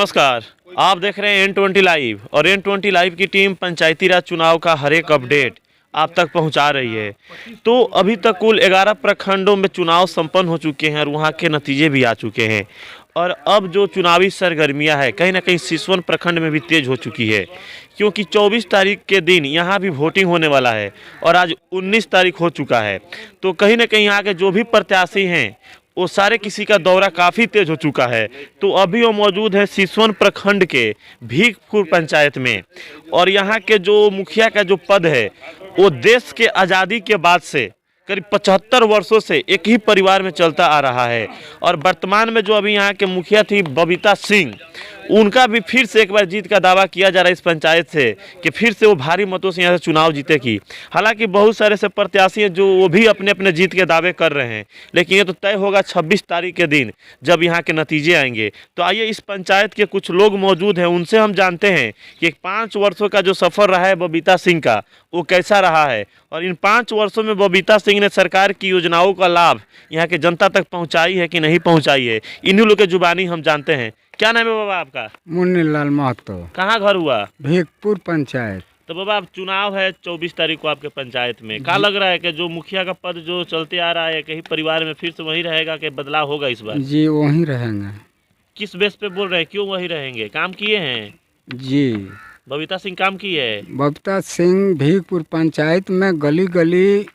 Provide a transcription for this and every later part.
नमस्कार, आप देख रहे हैं N20 लाइव और N20 लाइव की टीम पंचायती राज चुनाव का हर एक अपडेट आप तक पहुंचा रही है। तो अभी तक कुल 11 प्रखंडों में चुनाव संपन्न हो चुके हैं और वहां के नतीजे भी आ चुके हैं। और अब जो चुनावी सरगर्मियां है कहीं ना कहीं सिसवन प्रखंड में भी तेज हो चुकी है, क्योंकि 24 तारीख के दिन यहां भी वोटिंग होने वाला है और आज 19 तारीख हो चुका है। तो कहीं ना कहीं यहाँ के जो भी प्रत्याशी हैं वो सारे किसी का दौरा काफ़ी तेज हो चुका है। तो अभी वो मौजूद है सिसवन प्रखंड के भीखपुर पंचायत में और यहाँ के जो मुखिया का जो पद है वो देश के आज़ादी के बाद से करीब 75 वर्षों से एक ही परिवार में चलता आ रहा है। और वर्तमान में जो अभी यहाँ के मुखिया थी बबीता सिंह, उनका भी फिर से एक बार जीत का दावा किया जा रहा है इस पंचायत से कि फिर से वो भारी मतों से यहाँ से चुनाव जीतेगी। हालांकि बहुत सारे से प्रत्याशी हैं जो वो भी अपने अपने जीत के दावे कर रहे हैं, लेकिन ये तो तय होगा 26 तारीख के दिन जब यहाँ के नतीजे आएंगे। तो आइए इस पंचायत के कुछ लोग मौजूद हैं, उनसे हम जानते हैं कि 5 वर्षों का जो सफ़र रहा है बबीता सिंह का वो कैसा रहा है और इन 5 वर्षों में बबीता सिंह ने सरकार की योजनाओं का लाभ यहाँ के जनता तक पहुँचाई है कि नहीं पहुँचाई है। इन्हीं लोग के जुबानी हम जानते हैं। क्या नाम है बाबा आपका? मुन्नीलाल महतो। कहाँ घर हुआ? भीखपुर पंचायत। तो बाबा अब चुनाव है 24 तारीख को आपके पंचायत में, क्या लग रहा है कि जो मुखिया का पद जो चलते आ रहा है कहीं परिवार में फिर से वही रहेगा कि बदलाव होगा इस बार? जी वहीं रहेंगे। किस बेस पे बोल रहे हैं, क्यों वही रहेंगे? काम किए हैं? जी बबीता सिंह काम की है? बबीता सिंह भीखपुर पंचायत में गली गली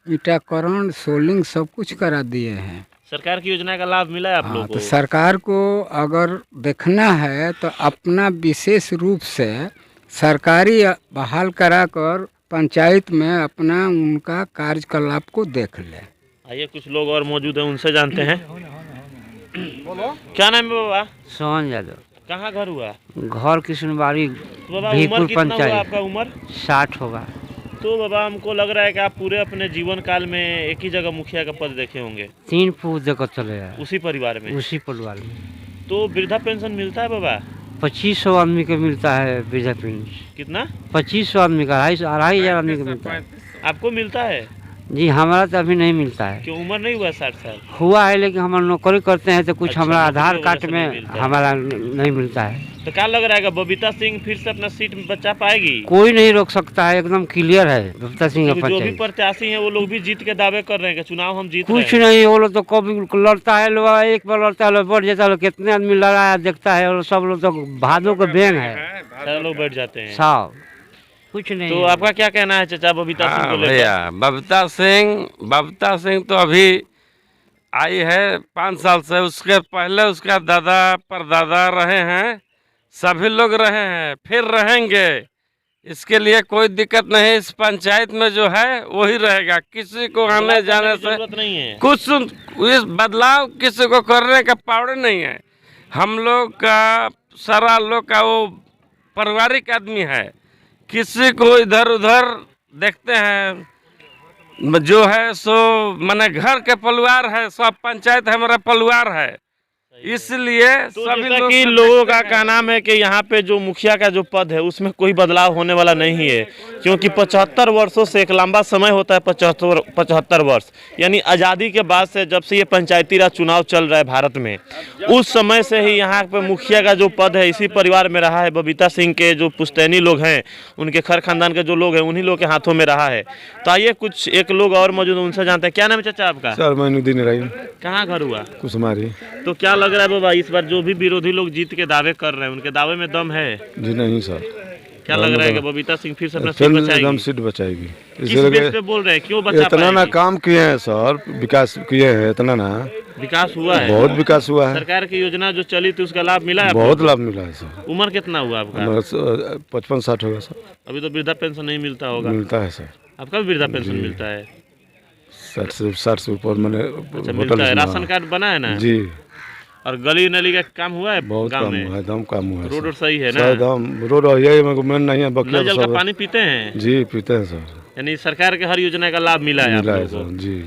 ईटाकरण सोलिंग सब कुछ करा दिए हैं। सरकार की योजना का लाभ मिला है आप लोगों तो को? सरकार को अगर देखना है तो अपना विशेष रूप से सरकारी बहाल कराकर पंचायत में अपना उनका कार्यकलाप को देख ले। आइए कुछ लोग और मौजूद हैं, उनसे जानते हैं। क्या नाम है बाबा? सोहन यादव। कहाँ घर हुआ? घर किशनबाड़ी तो बाबा भीखपुर उम्र कितना हुआ पंचायत। आपका? उम्र 60 होगा। तो बाबा हमको लग रहा है कि आप पूरे अपने जीवन काल में एक ही जगह मुखिया का पद देखे होंगे, 3 फूट देकर चले हैं उसी परिवार में। उसी परिवार में। तो वृद्धा पेंशन मिलता है बाबा? 2500 आदमी को मिलता है वृद्धा पेंशन। कितना? 2500 आदमी का, 2,500 आदमी को मिलता है। आपको मिलता है? जी हमारा तो अभी नहीं मिलता है। क्यों, उम्र नहीं हुआ 60 साल? हुआ है लेकिन हम नौकरी करते हैं तो कुछ अच्छा, हमारा नौकरी आधार वजह कार्ड से में नहीं मिलता है। हमारा नहीं मिलता है। तो क्या लग रहा है कि बबीता सिंह फिर से अपना सीट में बचा पाएगी? कोई नहीं रोक सकता है, एकदम क्लियर है बबीता सिंह का जो भी पंचायत। प्रत्याशी हैं वो लोग भी जीत के दावे कर रहे हैं कि चुनाव हम जीत रहे कुछ हैं। नहीं, वो लोग तो कभी लड़ता है, लोग एक बार लड़ता है, लोग बढ़ जाता है, लोग कितने आदमी लड़ाया देखता है, और सब लोग तो भादों का बैंग है, सारे लोग बैठ जाते हैं। साहब कुछ नहीं। तो आपका क्या कहना है चाचा बबीता सिंह को लेकर? भैया बबीता सिंह तो अभी आई है 5 साल से, उसके पहले उसका दादा परदादा रहे हैं, सभी लोग रहे हैं, फिर रहेंगे। इसके लिए कोई दिक्कत नहीं। इस पंचायत में जो है वही रहेगा, किसी को आने जाने से जरूरत नहीं है। कुछ इस बदलाव किसी को करने का पावर नहीं है। हम लोग का सारा लोग का वो पारिवारिक आदमी है, किसी को इधर उधर देखते हैं जो है सो माने घर के परिवार है, सब पंचायत हमारा परिवार है, इसलिए तो सभी जैसा लोग कि लोगों का कहना है कि यहाँ पे जो मुखिया का जो पद है उसमें कोई बदलाव होने वाला नहीं है, क्योंकि 75 वर्षों से एक लंबा समय होता है। 75 वर्ष यानी आज़ादी के बाद से जब से ये पंचायती राज चुनाव चल रहा है भारत में, उस समय से ही यहाँ पे मुखिया का जो पद है इसी परिवार में रहा है। बबीता सिंह के जो पुश्तैनी लोग हैं, उनके खर खानदान के जो लोग हैं, उन्हीं लोग के हाथों में रहा है। तो आइए कुछ एक लोग और मौजूद हैं, उनसे जानते हैं। क्या नाम है चाचा आपका? सर मैनुद्दीन रहीम। कहाँ घर हुआ? कुसुमारी। तो क्या लग रहा है बाबा इस बार जो भी विरोधी लोग जीत के दावे कर रहे हैं उनके दावे में दम है? जी नहीं सर। क्या लग रहा है कि बबीता सिंह फिर से अपना सीट फिर एकदम बचाएगी? सीट बचाएगी। किस बेस पे बोल रहे हैं, क्यों बचा इतना ना पाएगी? काम किए हैं सर, विकास किए हैं, इतना ना विकास हुआ है, बहुत विकास हुआ है। सरकार की योजना जो चली थी उसका लाभ मिला है? बहुत लाभ मिला है सर। उम्र कितना हुआ आपका? 55-60 होगा सर। अभी तो वृद्धा पेंशन नहीं मिलता होगा? मिलता है सर। आपका भी वृद्धा पेंशन मिलता है? 60 से ऊपर मैंने अच्छा मिलता है। राशन कार्ड बना है ना? जी और गली नली का काम हुआ है बहुत गाँव काम में? हुआ है, एकदम काम हुआ है रोड सर। और सही है सर ना? एकदम रोड यही मेन नहीं है, बाकी नल जल का सब पानी पीते हैं? जी पीते हैं सर। यानी सरकार के हर योजना का लाभ मिला है आप मिला है लोगों सर को? जी।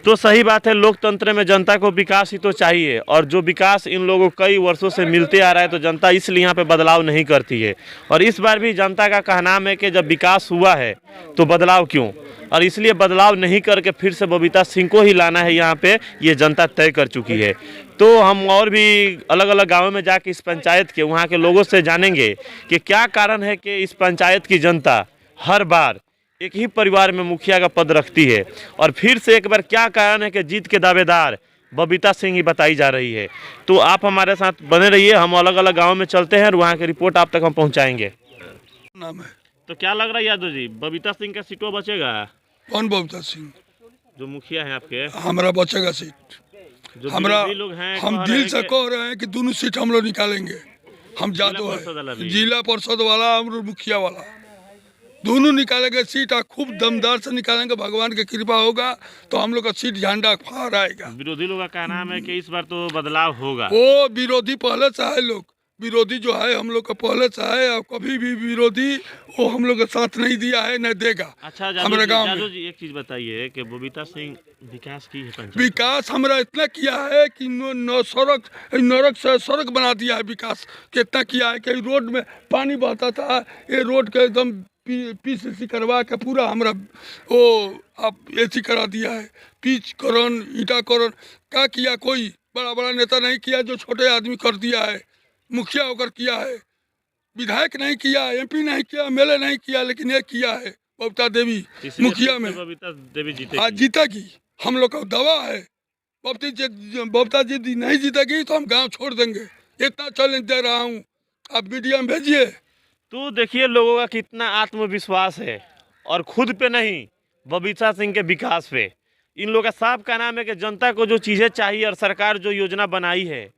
तो सही बात है, लोकतंत्र में जनता को विकास ही तो चाहिए, और जो विकास इन लोगों को कई वर्षों से मिलते आ रहा है, तो जनता इसलिए यहाँ पे बदलाव नहीं करती है। और इस बार भी जनता का कहना है कि जब विकास हुआ है तो बदलाव क्यों, और इसलिए बदलाव नहीं करके फिर से बबीता सिंह को ही लाना है यहाँ पे, ये जनता तय कर चुकी है। तो हम और भी अलग अलग गाँवों में जाके इस पंचायत के वहाँ के लोगों से जानेंगे कि क्या कारण है कि इस पंचायत की जनता हर बार एक ही परिवार में मुखिया का पद रखती है, और फिर से एक बार क्या कारण है कि जीत के दावेदार बबीता सिंह ही बताई जा रही है। तो आप हमारे साथ बने रहिए, हम अलग अलग गाँव में चलते हैं और वहाँ की रिपोर्ट आप तक हम पहुँचाएंगे। नाम है। तो क्या लग रहा है यादव जी, बबीता सिंह का सीटों बचेगा? कौन बबीता सिंह? जो मुखिया है आपके, हमारा बचेगा सीट। जो हमरा विरोधी लोग हैं हम कह दिल रहे से हैं कह रहे हैं कि दोनों सीट हम लोग निकालेंगे। हम जादू परिषद वाला है, भी। जिला परिषद वाला और मुखिया वाला दोनों निकालेंगे सीट, और खूब दमदार से निकालेंगे। भगवान की कृपा होगा तो हम लोग का सीट झंडा फहराएगा। विरोधी लोग का कहना है कि इस बार तो बदलाव होगा। वो विरोधी पहले से है, लोग विरोधी जो है हम लोग का पहले से है, और कभी भी विरोधी वो हम लोग का साथ नहीं दिया है, न देगा। अच्छा हमारे गांव जादू में जी, एक चीज बताइए कि बबीता सिंह विकास की है पंचायत? विकास हमारा इतना किया है कि नरक से सड़क बना दिया है। विकास कितना किया है कि रोड में पानी बहता था, ये रोड के एकदम पीसीसी करवा के पूरा हमारा वो आप एसी करा दिया है। पीच करण, ईटा करण क्या किया, कोई बड़ा बड़ा नेता नहीं किया, जो छोटे आदमी कर दिया है। मुखिया होकर किया है, विधायक नहीं किया, एमपी नहीं किया, एमएलए नहीं किया, लेकिन ये किया है बबीता देवी मुखिया में। बबीता देवी जीतेगी। आज जीतेगी, हम लोग का दावा है। बबीता जी नहीं जीतेगी तो हम गांव छोड़ देंगे, इतना चैलेंज दे रहा हूँ। आप मीडिया में भेजिए। तो देखिए लोगों का कितना आत्मविश्वास है, और खुद पे नहीं, बबीता सिंह के विकास पे। इन लोगों का साफ कहना है कि जनता को जो चीज़ें चाहिए और सरकार जो योजना बनाई है,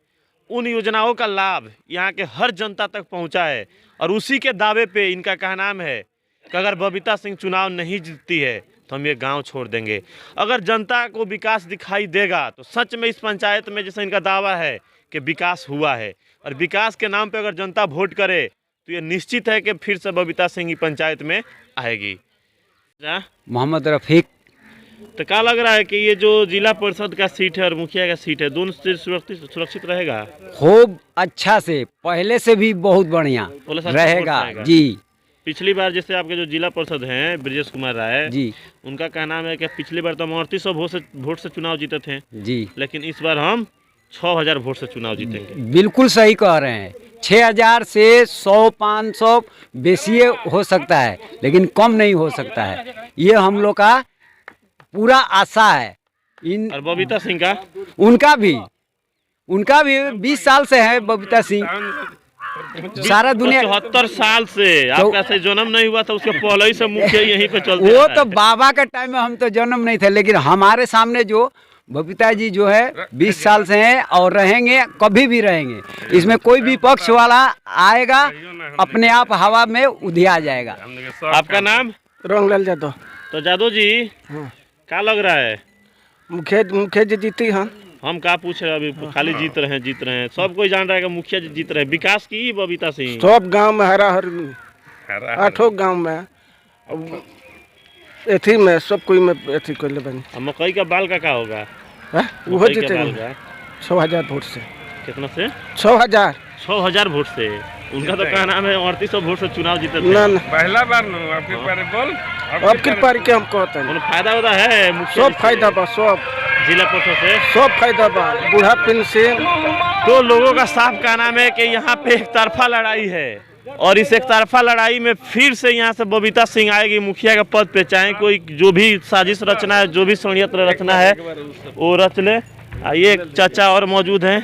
उन योजनाओं का लाभ यहाँ के हर जनता तक पहुँचा है। और उसी के दावे पे इनका कहना है कि अगर बबीता सिंह चुनाव नहीं जीतती है तो हम ये गांव छोड़ देंगे। अगर जनता को विकास दिखाई देगा तो सच में इस पंचायत में जैसे इनका दावा है कि विकास हुआ है, और विकास के नाम पे अगर जनता वोट करे तो ये निश्चित है कि फिर से बबीता सिंह ही पंचायत में आएगी। मोहम्मद रफ़ीक। तो क्या लग रहा है कि ये जो जिला परिषद का सीट है और मुखिया का सीट है, दोनों से सुरक्षित रहेगा? खूब अच्छा से, पहले से भी बहुत बढ़िया बोले साथ रहेगा रहेगा। जी। पिछली बार जैसे आपके जो जिला परिषद हैं ब्रजेश कुमार राय जी उनका कहना है कि पिछली बार तो हम 3800 वोट से चुनाव जीते थे, जी, लेकिन इस बार हम 6000 वोट से चुनाव जीतेंगे। बिल्कुल सही कह रहे हैं। 6000 से 100-500 बेसी हो सकता है, लेकिन कम नहीं हो सकता है। ये हम लोग का पूरा आशा है। इन और बबीता सिंह का, उनका भी 20 साल से है बबीता सिंह। सारा दुनिया 74 साल से आपका से जन्म नहीं हुआ था, उसके पहले ही से मुखिया यहीं पे चलते वो आ तो रहा है। बाबा के टाइम में हम तो जन्म नहीं थे, लेकिन हमारे सामने जो बबीता जी जो है 20 साल से हैं और रहेंगे, कभी भी रहेंगे। इसमें कोई भी पक्ष वाला आएगा अपने आप हवा में उधिया जाएगा। आपका नाम? रंगलाल यादव। तो जादव जी क्या लग रहा है? मुखिया जी जीती हैं। हम क्या पूछ रहे हैं, अभी खाली जीत रहे हैं। सब कोई जान रहा है कि मुखिया जी जीत रहे हैं। विकास की बबीता सिंह सब गांव में हरा हर 8 गांव में एथी में सब कोई में एथी कर ले बनी। अब मकई का बाल का क्या होगा? वो मकई के जीते बाल का 6000 वोट से। कितना से? 6000 वोट से। उनका तो कहना है 3800 वोट से चुनाव जीते थे। ना ना, पहला बार न आपके बारे बोल अब की पारी के हम कहते हैं। उन्हें फायदा होता है मुखिया सब जी से, फायदा बा, सब जिला परिषद से। सब फायदा बा, बूढ़ा पेंशन। तो लोगों का साफ कहना है कि यहाँ पे एक तरफा लड़ाई है, और इस एक तरफा लड़ाई में फिर से यहाँ से बबीता सिंह आएगी मुखिया के पद पे। चाहे कोई जो भी साजिश रचना है, जो भी षड्यंत्र रचना है, वो रच ले। आइए, एक चाचा और मौजूद हैं।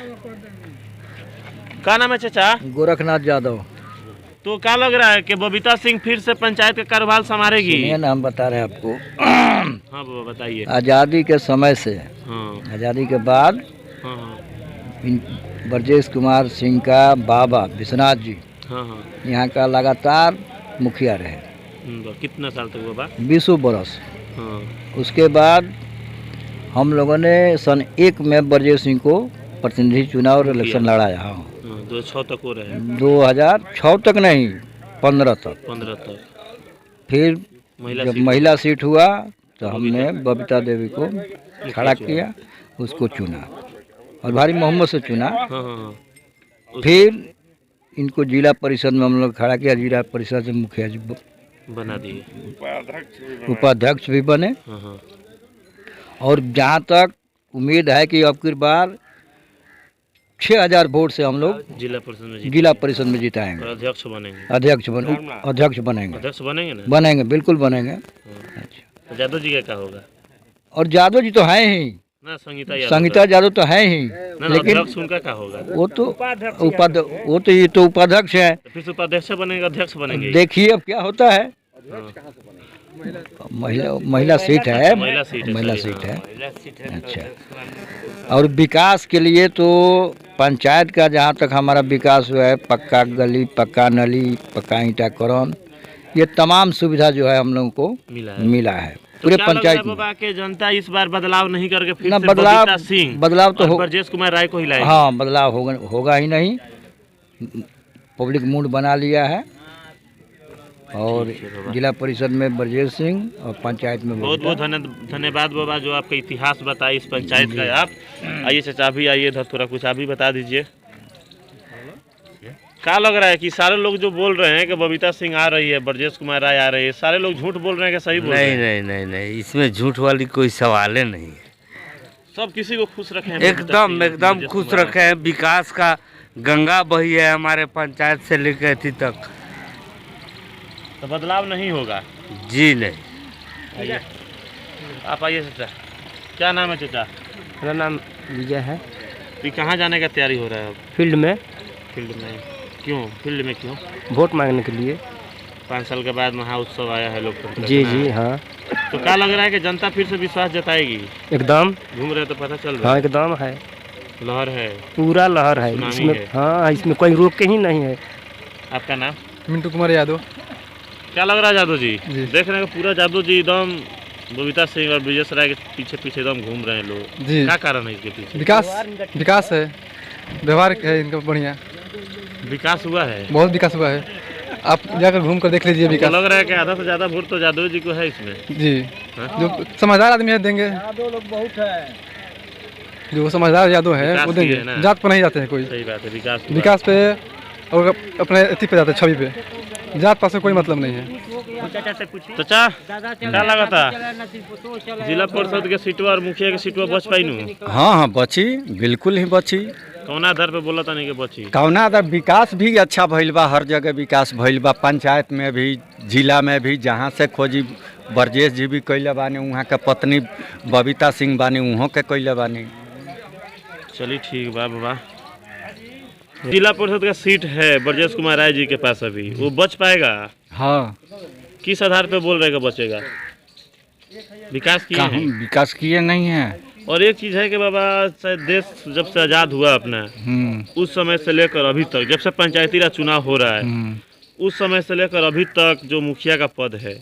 क्या नाम है चाचा? गोरखनाथ यादव। तो क्या लग रहा है कि बबीता सिंह फिर से पंचायत का कार्यभार संभालेगी? सुनिए ना, हम बता रहे हैं आपको। हाँ बाबा बताइए। आज़ादी के समय से, हाँ आज़ादी के बाद हाँ हाँ ब्रजेश कुमार सिंह का बाबा विश्वनाथ जी हाँ हाँ। यहाँ का लगातार मुखिया रहे कितना साल तक बाबा? 20 बरस। हाँ उसके बाद हम लोगों ने सन 1 में ब्रजेश सिंह को प्रतिनिधि चुनाव और इलेक्शन लड़ाया। हाँ 2006 तक हो रहे हैं। 2006 तक नहीं, 15 तक। 15 तक। फिर महिला जब सीट महिला सीट हुआ तो हमने बबीता देवी को खड़ा किया, उसको चुना और भारी मोहम्मद से चुना। हाँ हाँ हाँ। फिर इनको जिला परिषद में हम लोग खड़ा किया, जिला परिषद से मुखिया जी बना दिए, उपाध्यक्ष भी बने। हाँ हाँ। और जहाँ तक उम्मीद है कि अब की बार 6000 वोट से हम लोग जिला परिषद में जिला परिषद में जिताएंगे, अध्यक्ष बनेंगे। अध्यक्ष बनेंगे, अध्यक्ष बनेंगे ना? बनेंगे, बिल्कुल बनेंगे। अच्छा, तो यादव जी का क्या होगा? और यादव जी तो हैं ही ना, संगीता संगीता यादव तो है ही, ना, लेकिन अध्यक्ष उनका क्या होगा? वो तो ये तो उपाध्यक्ष है। तो फिर से उपाध्यक्ष बनेंगे, अध्यक्ष बनेंगे? देखिए अब क्या होता है। महिला सीट है, महिला सीट है, महिला सही, सीट हाँ। है। अच्छा, और विकास के लिए तो पंचायत का जहाँ तक हमारा विकास हुआ है, पक्का गली, पक्का नली, पक्का ईंटाकरण, ये तमाम सुविधा जो है हम लोगों को मिला है पूरे क्या लग रहा है पंचायत में। बाबा के जनता इस बार बदलाव नहीं करके फिर ना से बदलाव, बबीता सिंह बदलाव तो और ब्रजेश कुमार राय को हिलाएगी? हाँ, बदलाव होगा ही नहीं। पब्लिक मूड बना लिया है और जिला परिषद में ब्रजेश सिंह और पंचायत में बहुत बहुत धन्यवाद बाबा, जो आपका इतिहास बताया इस पंचायत का। आप आइए चाचा, भी आइए इधर, थोड़ा कुछ आप भी बता दीजिए। क्या लग रहा है कि सारे लोग जो बोल रहे हैं कि बबीता सिंह आ रही है, ब्रजेश कुमार राय आ रही है, सारे लोग झूठ बोल रहे हैं कि सही बोल रहे हैं? नहीं नहीं नहीं नहीं, इसमें झूठ वाली कोई सवाल ही नहीं। सब किसी को खुश रखे हैं, एकदम खुश रखे हैं। विकास का गंगा बही है हमारे पंचायत से लेकर अथी तक। तो बदलाव नहीं होगा? जी नहीं। आइए, आप आइए चाचा। क्या नाम है चाचा? मेरा नाम विजय है। तो कहाँ जाने का तैयारी हो रहा है अब? फील्ड में। फील्ड में क्यों? फील्ड में क्यों? वोट मांगने के लिए। 5 साल के बाद महाउत्सव आया है लोकतंत्र। जी जी हाँ। तो क्या लग रहा है कि जनता फिर से विश्वास जताएगी? एकदम। घूम रहे तो पता चल रहा हाँ है। एकदम है, लहर है, पूरा लहर है सुनामी इसमें। है। हाँ, इसमें कोई रोक के ही नहीं है। आपका नाम? मिंटू कुमार यादव। क्या लग रहा है यादव जी? देख रहे हैं कि पूरा यादव जी एकदम बबीता सिंह और ब्रजेश राय के पीछे पीछे एकदम घूम रहे हैं लोग। जी। क्या कारण है इसके पीछे? विकास है, व्यवहार है इनका बढ़िया, विकास हुआ है, बहुत विकास हुआ है। आप जाकर घूम कर देख लीजिए हमको विकास। लग रहा है कि आधा से ज्यादा वोट तो यादव जी को है इसमें। जी, हाँ? जो समझदार आदमी है देंगे, जो समझदार यादव है विकास वो की है देंगे। ना? जात पर नहीं जाते हैं कोई, सही बात है, विकास हुआ। विकास पे और अपने अथी पे जाते हैं, छवि पे। जात पात से कोई मतलब नहीं है। चाचा क्या लगा था जिला परिषद के सीटवा और मुखिया के सीटवा बच पाई नु? हाँ हाँ, बची, बिल्कुल ही बची। कौन आधार पे बोला था नहीं कि बची? कौना अदर विकास भी अच्छा भइल बा, हर जगह विकास भइल बा, पंचायत में भी, जिला में भी। जहाँ से खोजी ब्रजेश जी भी कैले बानी, वहाँ के पत्नी बबीता सिंह बानी, उहों के कैले बानी। चलिए ठीक बा बाबा। जिला परिषद का सीट है ब्रजेश कुमार राय जी के पास, अभी वो बच पाएगा? हाँ, किस आधार पे बोल रहे हैं कि बचेगा? विकास किए हैं? विकास किए नहीं है। और एक चीज है कि बाबा, शायद देश जब से आज़ाद हुआ अपना, उस समय से लेकर अभी तक, जब से पंचायती राज चुनाव हो रहा है, उस समय से लेकर अभी तक जो मुखिया का पद है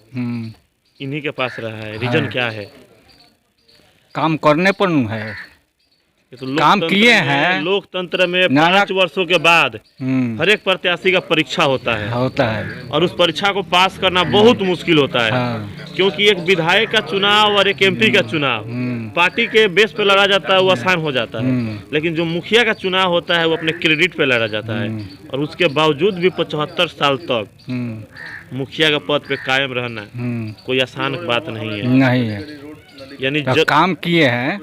इन्हीं के पास रहा है। रीजन क्या है? काम करने पर नहीं है, ये तो काम लोकतंत्र किए में- हैं। लोकतंत्र में ना- 5 वर्षों के बाद हर एक प्रत्याशी का परीक्षा होता है, और उस परीक्षा को पास करना बहुत मुश्किल होता है। क्योंकि एक विधायक का चुनाव और एक एमपी का चुनाव पार्टी के बेस पे लड़ा जाता है, वो आसान हो जाता है। लेकिन जो मुखिया का चुनाव होता है वो अपने क्रेडिट पे लड़ा जाता है, और उसके बावजूद भी 75 साल तक मुखिया का पद पे कायम रहना कोई आसान बात नहीं है। नहीं है। यानी काम किए हैं,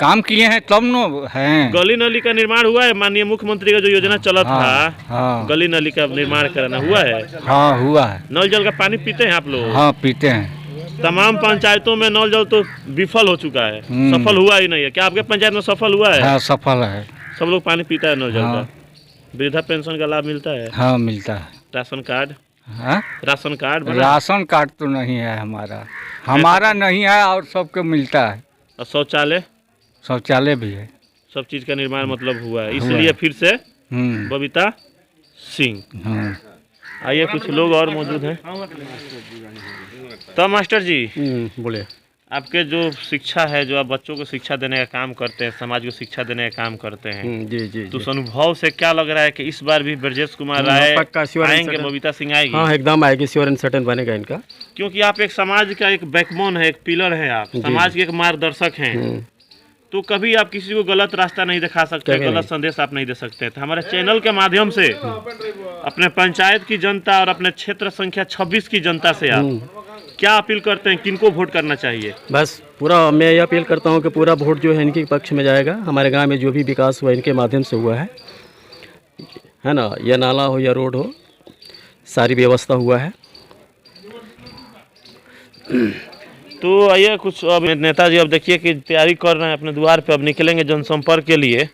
काम किए हैं तब न है। गली नली का निर्माण हुआ है? माननीय मुख्यमंत्री का जो योजना चला था, गली नली का निर्माण कराना हुआ है? हाँ, हुआ है। नल जल का पानी पीते हैं आप लोग? हाँ, पीते हैं। तमाम पंचायतों में नल जल तो विफल हो चुका है, सफल हुआ ही नहीं है। क्या आपके पंचायत में सफल हुआ है? हाँ, सफल है। सब लोग पानी पीता है नल जल का? वृद्धा पेंशन का लाभ मिलता है? हाँ, मिलता है। Ration card? हाँ? राशन कार्ड बना? राशन कार्ड तो नहीं है हमारा नहीं है, और सबको मिलता है। और शौचालय? शौचालय भी है। सब चीज का निर्माण मतलब हुआ है, इसलिए फिर से बबीता सिंह। आइए कुछ लोग और मौजूद हैं। तो मास्टर जी बोले, आपके जो शिक्षा है, जो आप बच्चों को शिक्षा देने का काम करते हैं, समाज को शिक्षा देने का काम करते हैं, जी जी तो उस अनुभव से क्या लग रहा है कि इस बार भी ब्रजेश कुमार राय पक्का श्योर एंड आएंगे, सर्टेन। बबीता सिंह आएगी? हाँ एकदम आएगी, श्योर एंड सर्टेन बनेगा इनका। क्योंकि आप एक समाज का एक बैकबोन है, एक पिलर है, आप समाज के एक मार्गदर्शक हैं, तो कभी आप किसी को गलत रास्ता नहीं दिखा सकते, गलत संदेश आप नहीं दे सकते। तो हमारे चैनल के माध्यम से अपने पंचायत की जनता और अपने क्षेत्र संख्या 26 की जनता से आप क्या अपील करते हैं, किनको वोट करना चाहिए? बस पूरा मैं ये अपील करता हूँ कि पूरा वोट जो है इनके पक्ष में जाएगा। हमारे गांव में जो भी विकास हुआ इनके माध्यम से हुआ है ना, या नाला हो या रोड हो, सारी व्यवस्था हुआ है। तो आइए कुछ अब नेताजी अब देखिए कि तैयारी कर रहे हैं, अपने द्वार पे अब निकलेंगे जनसंपर्क के लिए,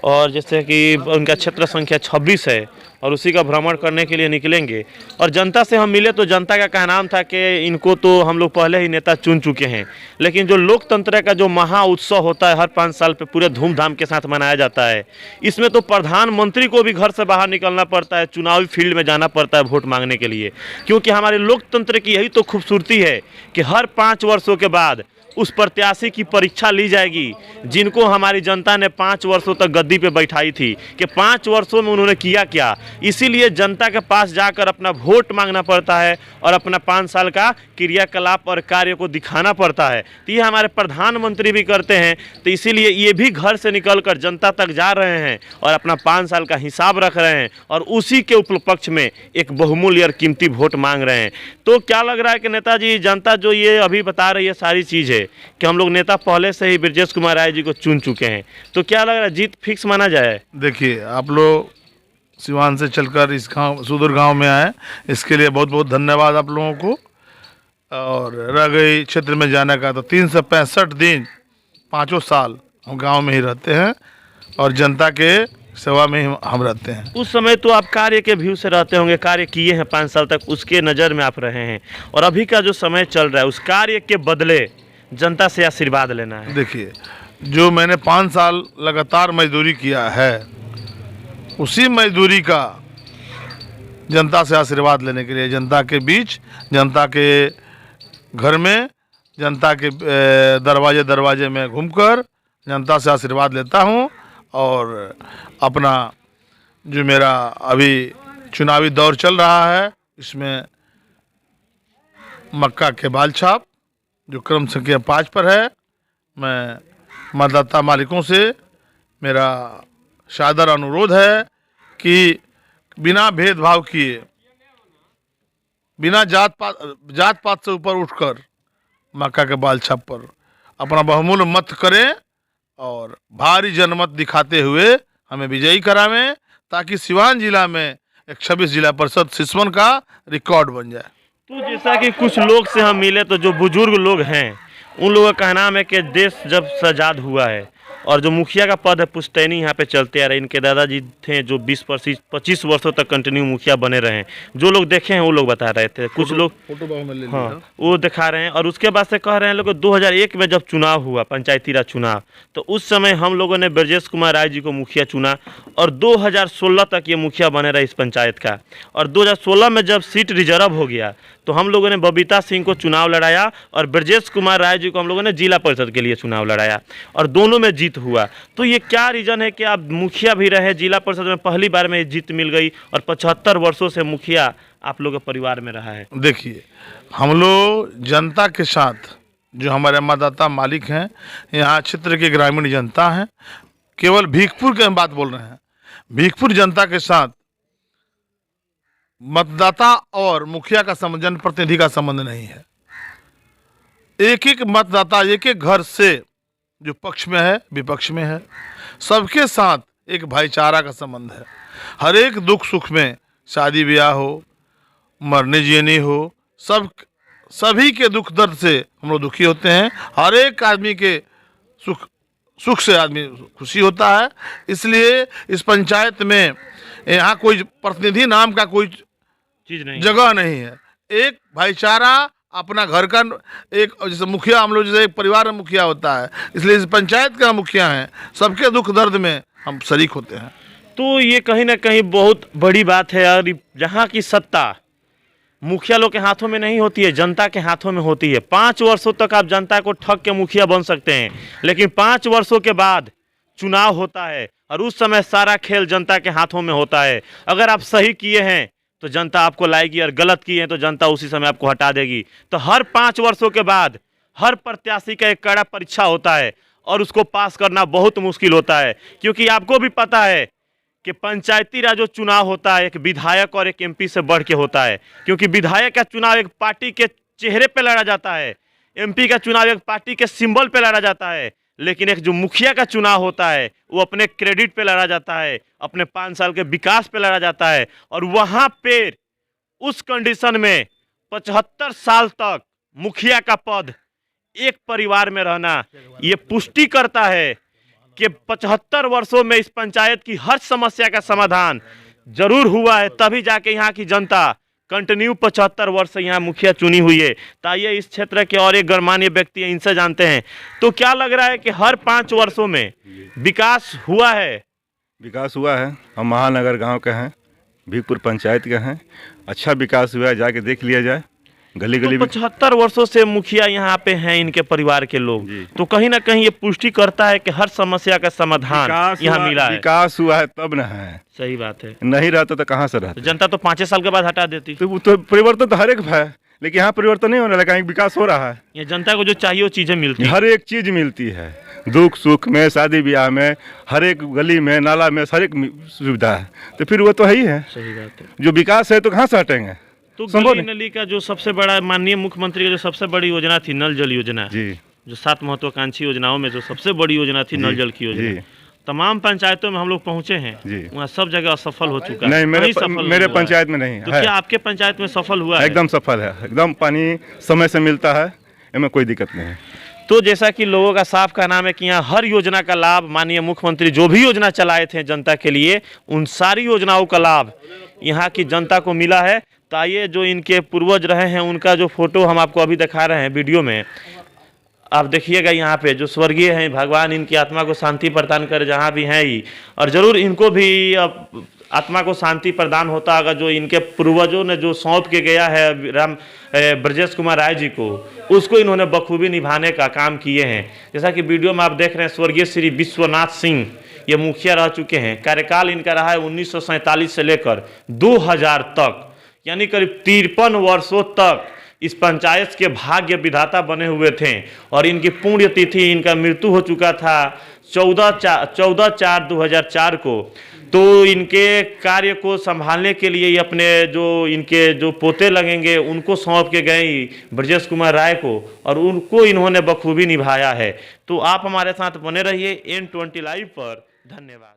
और जैसे कि उनका क्षेत्र संख्या 26 है और उसी का भ्रमण करने के लिए निकलेंगे। और जनता से हम मिले तो जनता का कहना था कि इनको तो हम लोग पहले ही नेता चुन चुके हैं, लेकिन जो लोकतंत्र का जो महा उत्सव होता है हर 5 साल पे पूरे धूमधाम के साथ मनाया जाता है, इसमें तो प्रधानमंत्री को भी घर से बाहर निकलना पड़ता है, चुनावी फील्ड में जाना पड़ता है वोट मांगने के लिए। क्योंकि हमारे लोकतंत्र की यही तो खूबसूरती है कि हर 5 वर्षों के बाद उस प्रत्याशी की परीक्षा ली जाएगी जिनको हमारी जनता ने 5 वर्षों तक गद्दी पे बैठाई थी, कि 5 वर्षों में उन्होंने किया क्या। इसीलिए जनता के पास जाकर अपना वोट मांगना पड़ता है और अपना 5 साल का क्रियाकलाप और कार्य को दिखाना पड़ता है। तो ये हमारे प्रधानमंत्री भी करते हैं, तो इसीलिए ये भी घर से निकलकर जनता तक जा रहे हैं और अपना 5 साल का हिसाब रख रहे हैं और उसी के उपलक्ष्य में एक बहुमूल्य और कीमती वोट मांग रहे हैं। तो क्या लग रहा है कि नेताजी, जनता जो ये अभी बता रही है सारी चीज़ है कि हम लोग नेता पहले से ही ब्रजेश कुमार राय जी को चुन चुके हैं, तो क्या लग रहा है जीत फिक्स माना जाए? देखिए, आप लोग सिवान से चलकर इस गाँव सुदूर गांव में आए, इसके लिए बहुत बहुत धन्यवाद आप लोगों को। और रह गई क्षेत्र में जाने का, तो 365 दिन 5 साल हम गांव में ही रहते हैं और जनता के सेवा में ही हम रहते हैं। उस समय तो आप कार्य के व्यू से रहते होंगे, कार्य किए हैं 5 साल तक, उसके नज़र में आप रहे हैं, और अभी का जो समय चल रहा है उस कार्य के बदले जनता से आशीर्वाद लेना है। देखिए, जो मैंने 5 साल लगातार मजदूरी किया है, उसी मजदूरी का जनता से आशीर्वाद लेने के लिए जनता के बीच, जनता के घर में, जनता के दरवाजे दरवाजे में घूमकर जनता से आशीर्वाद लेता हूं। और अपना जो मेरा अभी चुनावी दौर चल रहा है, इसमें मक्का के बाल छाप जो क्रम संख्या 5 पर है, मैं मतदाता मालिकों से मेरा सादर अनुरोध है कि बिना भेदभाव किए, बिना जात पात से ऊपर उठकर मक्का के बाल छाप पर अपना बहुमूल्य मत करें और भारी जनमत दिखाते हुए हमें विजयी करावें, ताकि सिवान जिला में एक 26 जिला परिषद सिसवन का रिकॉर्ड बन जाए। तो जैसा कि कुछ लोग से हम मिले, तो जो बुजुर्ग लोग हैं उन लोगों का कहना है कि देश जब आज़ाद हुआ है और जो मुखिया का पद है पुश्तैनी यहाँ पे चलते आ रहे, इनके दादाजी थे जो 20-25 वर्षों तक कंटिन्यू मुखिया बने रहे हैं। जो लोग देखे हैं वो लोग बता रहे थे, कुछ लोग हाँ वो दिखा रहे हैं। और उसके बाद से कह रहे हैं लोग 2001 में जब चुनाव हुआ, पंचायती राज चुनाव, तो उस समय हम लोगों ने ब्रजेश कुमार राय जी को मुखिया चुना और 2016 तक ये मुखिया बने रहे इस पंचायत का। और 2016 में जब सीट रिजर्व हो गया तो हम लोगों ने बबीता सिंह को चुनाव लड़ाया और ब्रजेश कुमार राय जी को हम लोगों ने जिला परिषद के लिए चुनाव लड़ाया और दोनों में जीत हुआ। तो ये क्या रीज़न है कि आप मुखिया भी रहे, जिला परिषद में पहली बार में जीत मिल गई और 75 वर्षों से मुखिया आप लोगों के परिवार में रहा है? देखिए, हम लोग जनता के साथ, जो हमारे मतदाता मालिक हैं, यहाँ क्षेत्र के ग्रामीण जनता हैं, केवल भीखपुर की हम बात बोल रहे हैं, भीखपुर जनता के साथ मतदाता और मुखिया का संबंध, जनप्रतिनिधि का संबंध नहीं है। एक एक मतदाता, एक एक घर से जो पक्ष में है, विपक्ष में है, सबके साथ एक भाईचारा का संबंध है। हर एक दुख सुख में, शादी ब्याह हो, मरने जीने हो, सभी के दुख दर्द से हम लोग दुखी होते हैं। हर एक आदमी के सुख से आदमी खुशी होता है। इसलिए इस पंचायत में यहाँ कोई प्रतिनिधि नाम का कोई चीज़ नहीं, जगह नहीं है। एक भाईचारा, अपना घर का एक, जैसे मुखिया, हम लोग जैसे एक परिवार में मुखिया होता है, इसलिए इस पंचायत का मुखिया हैं, सबके दुख दर्द में हम शरीक होते हैं। तो ये कहीं ना कहीं बहुत बड़ी बात है। और जहाँ की सत्ता मुखिया लोग के हाथों में नहीं होती है, जनता के हाथों में होती है। 5 वर्षों तक आप जनता को ठग के मुखिया बन सकते हैं, लेकिन 5 वर्षों के बाद चुनाव होता है और उस समय सारा खेल जनता के हाथों में होता है। अगर आप सही किए हैं तो जनता आपको लाएगी और गलत किए हैं तो जनता उसी समय आपको हटा देगी। तो हर 5 वर्षों के बाद हर प्रत्याशी का एक कड़ा परीक्षा होता है और उसको पास करना बहुत मुश्किल होता है, क्योंकि आपको भी पता है कि पंचायती राज जो चुनाव होता है एक विधायक और एक एमपी से बढ़ के होता है, क्योंकि विधायक का चुनाव एक पार्टी के चेहरे पे लड़ा जाता है, एमपी का चुनाव एक पार्टी के सिंबल पे लड़ा जाता है, लेकिन एक जो मुखिया का चुनाव होता है वो अपने क्रेडिट पे लड़ा जाता है, अपने 5 साल के विकास पे लड़ा जाता है। और वहाँ पे उस कंडीशन में 75 साल तक मुखिया का पद एक परिवार में रहना ये पुष्टि करता है कि 75 वर्षों में इस पंचायत की हर समस्या का समाधान जरूर हुआ है, तभी जाके यहाँ की जनता कंटिन्यू 75 वर्ष से यहाँ मुखिया चुनी हुई है। तो आइए इस क्षेत्र के और एक गणमान्य व्यक्ति हैं, इनसे जानते हैं। तो क्या लग रहा है कि हर 5 वर्षों में विकास हुआ है? विकास हुआ है। हम महानगर गांव के हैं, भीखपुर पंचायत के हैं। अच्छा विकास हुआ है, जाके देख लिया जाए। गली गली तो 75 वर्षों से मुखिया यहाँ पे हैं, इनके परिवार के लोग, तो कहीं ना कहीं ये पुष्टि करता है कि हर समस्या का समाधान यहाँ मिला है। विकास हुआ है तब न है। सही बात है। नहीं रहता तो कहाँ से रहता? तो जनता तो 5 साल के बाद हटा देती। तो परिवर्तन तो हर एक है, लेकिन यहाँ परिवर्तन नहीं होने लगा, विकास हो रहा है। ये जनता को जो चाहिए वो चीजें मिलती है, हर एक चीज मिलती है, दुख सुख में, शादी ब्याह में, हर एक गली में, नाला में, हर एक सुविधा है। तो फिर वो तो है ही है। सही बात है। जो विकास है तो कहाँ से हटेंगे? तो गली नली का जो सबसे बड़ा माननीय मुख्यमंत्री की जो सबसे बड़ी योजना थी नल जल योजना जी, जो 7 महत्वाकांक्षी योजनाओं में जो सबसे बड़ी योजना थी नल जल की योजना, तमाम पंचायतों में हम लोग पहुंचे हैं, वहाँ सब जगह असफल हो चुका है। नहीं, मेरे पंचायत में नहीं है। तो क्या आपके पंचायत में सफल हुआ है? एकदम सफल है, एकदम पानी समय से मिलता है, इसमें कोई दिक्कत नहीं है। तो जैसा कि लोगों का साफ कहना है कि यहाँ हर योजना का लाभ माननीय मुख्यमंत्री जो भी योजना चलाए थे जनता के लिए, उन सारी योजनाओं का लाभ यहाँ की जनता को मिला है। तो आइए जो इनके पूर्वज रहे हैं उनका जो फोटो हम आपको अभी दिखा रहे हैं वीडियो में, आप देखिएगा। यहाँ पे जो स्वर्गीय हैं, भगवान इनकी आत्मा को शांति प्रदान करे जहाँ भी हैं ही, और ज़रूर इनको भी आत्मा को शांति प्रदान होता होगा। जो इनके पूर्वजों ने जो सौंप के गया है राम ब्रजेश कुमार राय जी को, उसको इन्होंने बखूबी निभाने का काम किए हैं। जैसा कि वीडियो में आप देख रहे हैं, स्वर्गीय श्री विश्वनाथ सिंह ये मुखिया रह चुके हैं। कार्यकाल इनका रहा है 1947 से लेकर 2000 तक, यानी करीब 53 वर्षों तक इस पंचायत के भाग्य विधाता बने हुए थे। और इनकी पुण्यतिथि, इनका मृत्यु हो चुका था 14/4/2004 को। तो इनके कार्य को संभालने के लिए अपने इनके जो पोते लगेंगे उनको सौंप के गए ब्रजेश कुमार राय को, और उनको इन्होंने बखूबी निभाया है। तो आप हमारे साथ बने रहिए N20 लाइव पर। धन्यवाद।